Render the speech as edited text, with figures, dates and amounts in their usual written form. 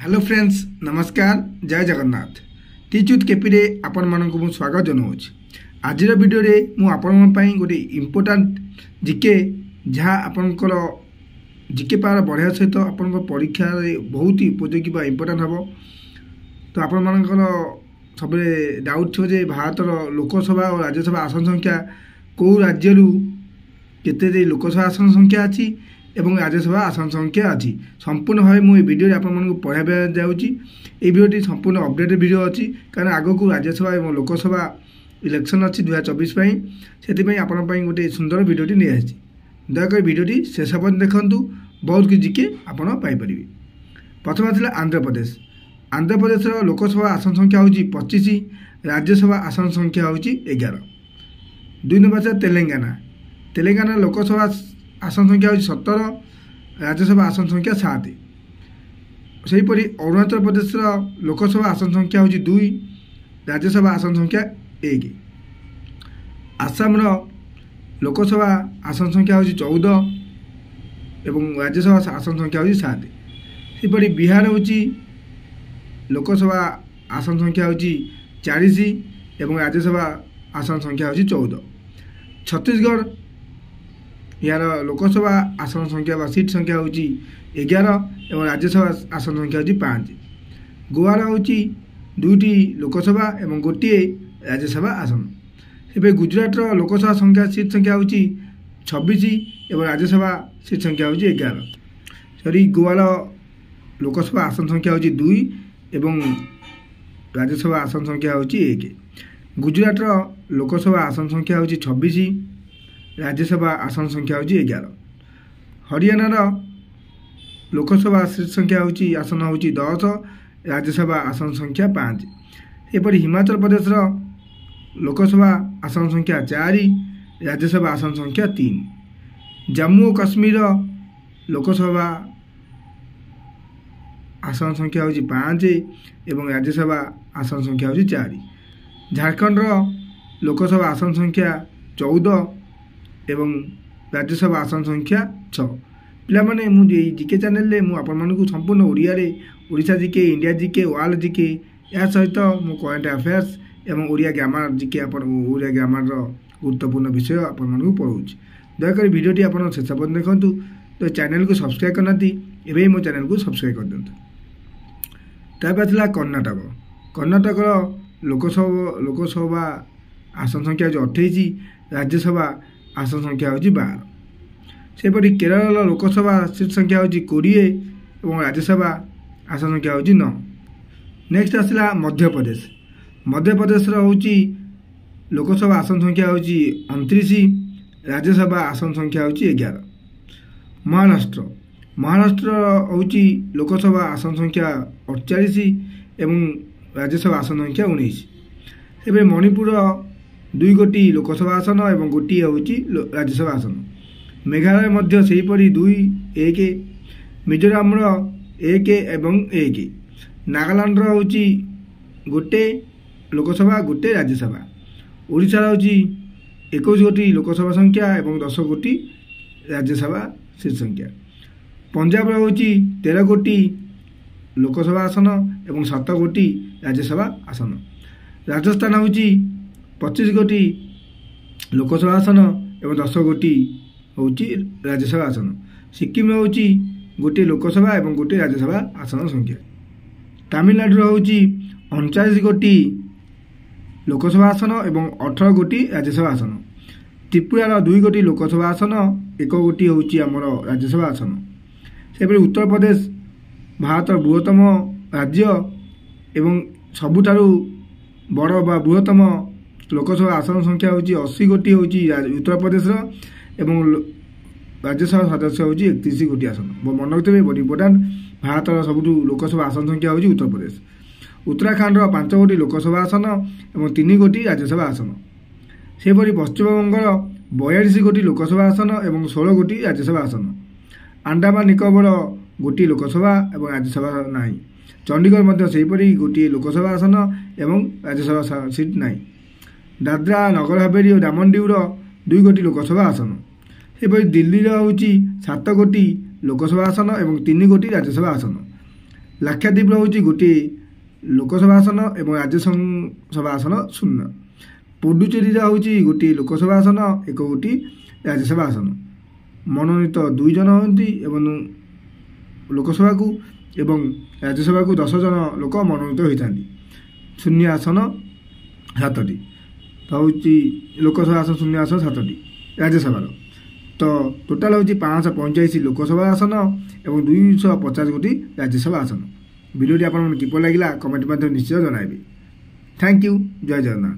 Hello friends नमस्कार जय Jagannath टीचुत KP रे आपण मानक मु स्वागत जनाऊँ आज वीडियो रे मु आपण गोटे इम्पोर्टाट जिके जहाँ आपणकर जिके पार बढ़िया सहित आपण परीक्षा बहुत ही उपयोगी इम्पोर्टाट हम तो आपण मानकर सब डाउट थो जे भारतर लोकसभा और राज्यसभा आसन संख्या कौ राज्य केते लोकसभा आसन संख्या अच्छी एवं राज्यसभा आसन संख्या अच्छी संपूर्ण भाव मुझे वीडियो आपको पढ़ाइबा जाऊँगी ये वीडियो संपूर्ण अपडेट वीडियो अच्छी कारण आगक राज्यसभा और लोकसभा इलेक्शन अच्छी 2024 से आपण गोटे सुंदर वीडियो नहीं दयाक वीडियो शेष पर्यटन देखूँ बहुत किसी जिके आपड़ पाइपर। प्रथम आसला आंध्रप्रदेश आंध्रप्रदेश लोकसभा आसन संख्या हूँ 25 राज्यसभा आसन संख्या हूँ 11। 2 नंबर तेलंगाना तेलंगाना लोकसभा आसन संख्या हूँ 17 राज्यसभा आसन संख्या 7। सेहीपरि अरुणाचल प्रदेश लोकसभा आसन संख्या हूँ 2 राज्यसभा आसन संख्या 1। आसाम लोकसभा आसन संख्या हूँ 14 एवं राज्यसभा आसन संख्या हूँ 7। सेहीपरि बिहार हूँ लोकसभा आसन संख्या हूँ 40 एवं राज्यसभा आसन संख्या हूँ 14। छत्तीसगढ़ यार लोकसभा आसन संख्या सीट संख्या हूँ 11 एवं राज्यसभा आसन संख्या हूँ 5। गोवार हूँ 2टी लोकसभा एवं गोटे राज्यसभा आसन। से गुजरात लोकसभा संख्या सीट संख्या हूँ 26 एवं राज्यसभा सीट संख्या हूँ 11। सॉरी गोवार लोकसभा आसन संख्या हूँ 2 एवं राज्यसभा आसन संख्या हूँ 1। गुजरात लोकसभा आसन संख्या हूँ 26 राज्यसभा आसन संख्या हूँ 11। हरियाणा लोकसभा सीट संख्या हूँ आसन हूँ 10 राज्यसभा आसन संख्या 5। एपरि हिमाचल प्रदेश लोकसभा आसन संख्या 4 राज्यसभा आसन संख्या 3। जम्मू और काश्मीर लोकसभा आसन संख्या हूँ 5 एवं राज्यसभा आसन संख्या हूँ 4। झारखंड लोकसभा आसन संख्या 14 एवं राज्यसभा आसन संख्या 6। पिलामाने मु जिके चैनल रे मु आपण मानकु संपूर्ण ओडिया रे ओडिशा जिके इंडिया जिके वर्ल्ड जिके या सहित मु करंट अफेयर्स एवं ओडिया ग्रामर जिके आपण ओडिया ग्रामर गुरुत्वपूर्ण विषय आपण मानकु पढाउछि। दयाक वीडियोटी आपण शेष पर्यंत देखंतु तो चैनल को सब्सक्राइब करनाती एबे मो चैनल को सब्सक्राइब कर दियंतु। तापर थिला कर्णाटक कर्णाटक लोकसभा आसन संख्या 28 राज्यसभा आसन संख्या हूँ 12। सेपरि केरल लोकसभा सीट संख्या हूँ 20 और राज्यसभा आसन संख्या हूँ 9। नेक्स्ट आसला मध्यप्रदेश मध्यप्रदेश हूँ लोकसभा आसन संख्या हूँ 29 राज्यसभा आसन संख्या हूँ 11। महाराष्ट्र महाराष्ट्र हूँ लोकसभा आसन संख्या 48 एवं राज्यसभा आसन संख्या 19। एवं मणिपुर 2 गोटी लोकसभा आसन एवं गोटे हूँ राज्यसभा आसन। मेघालय मध्य सेहीपरि 2 1। मिजोराम 1 एवं 1। नागालैंड हूँ गोटे लोकसभा गोटे राज्यसभा। ओडिशा हूँ 21 गोटी लोकसभा संख्या एवं 10 गोटी राज्यसभा सीट संख्या। पंजाब हूँ 13 गोटी लोकसभा आसन एवं 7 गोटी राज्यसभा आसन। राजस्थान हूँ 25 गोटी लोकसभा आसन एवं 10 गोटी हूँ राज्यसभा आसन। सिक्किम हूँ गोटे लोकसभा एवं गोटे राज्यसभा आसन संख्या। तमिलनाडु हूँ 39 गोटी लोकसभा आसन एवं 18 गोटी राज्यसभा आसन। त्रिपुरा 2 गोटी लोकसभा आसन 1 गोटी हूँ आमर राज्यसभा आसन। सेपरि उत्तर प्रदेश भारत बृहत्तम राज्य एवं सबुठारु बड़ बा बृहत्तम लोकसभा आसन संख्या हूँ 80 गोटी हूँ उत्तर प्रदेश एवं राज्यसभा सदस्य हूँ 31 गोटी आसन। मन रखिए बहुत इम्पोर्टाट भारत सबुठ लोकसभा आसन संख्या हूँ उत्तर प्रदेश। उत्तराखंड 5 गोटी लोकसभा आसन एवं 3 गोटी राज्यसभा आसन। सेपरि पश्चिमबंग 42 गोटी लोकसभा आसन एवं 16 गोटी राज्यसभा आसन। अंडमान निकोबर गोटी लोकसभा एवं राज्यसभा ना। चंडीगढ़ मध्य सेहीपरि गोटी लोकसभा आसन एवं राज्यसभा सीट ना। दादरा नगर हवेली और डामन डिउर 2 गोटी लोकसभा आसन। सेपरि दिल्ली हूँ 7 गोटी लोकसभा आसन एवं 3 गोटी राज्यसभा आसन। ଲାକ୍ଷାଦ୍ୱୀପର ହେଉଛି ଗୋଟିଏ ଲୋକସଭା ଆସନ ଏବଂ ରାଜ୍ୟସଭା ଆସନ 0। ପୁଡୁଚେରୀର ହେଉଛି ଗୋଟିଏ ଲୋକସଭା ଆସନ, ଗୋଟିଏ ରାଜ୍ୟସଭା ଆସନ। ମନୋନୀତ 2 ଜଣ ହୁଅନ୍ତି ଏବଂ ଲୋକସଭାକୁ ଏବଂ ରାଜ୍ୟସଭାକୁ 10 ଜଣ ଲୋକ ମନୋନୀତ ହୋଇଥାନ୍ତି। ଶୂନ୍ୟ ଆସନ 7ଟି। ତ ହେଉଛି ଲୋକସଭା ଆସନ, ଶୂନ୍ୟ ଆସନ 7ଟି ରାଜ୍ୟସଭାର। ତ ଟୋଟାଲ ହେଉଛି 585 ଲୋକସଭା ଆସନ ଏବଂ 250 ଗୋଟି ରାଜ୍ୟସଭା ଆସନ। ଭିଡ଼ିଓଟି ଆପଣଙ୍କୁ କିପରି ଲାଗିଲା କମେଣ୍ଟ ମାଧ୍ୟମରେ ନିଶ୍ଚୟ ଜଣାଇବେ। Thank you. ଜୟ ଜଗନ୍ନାଥ।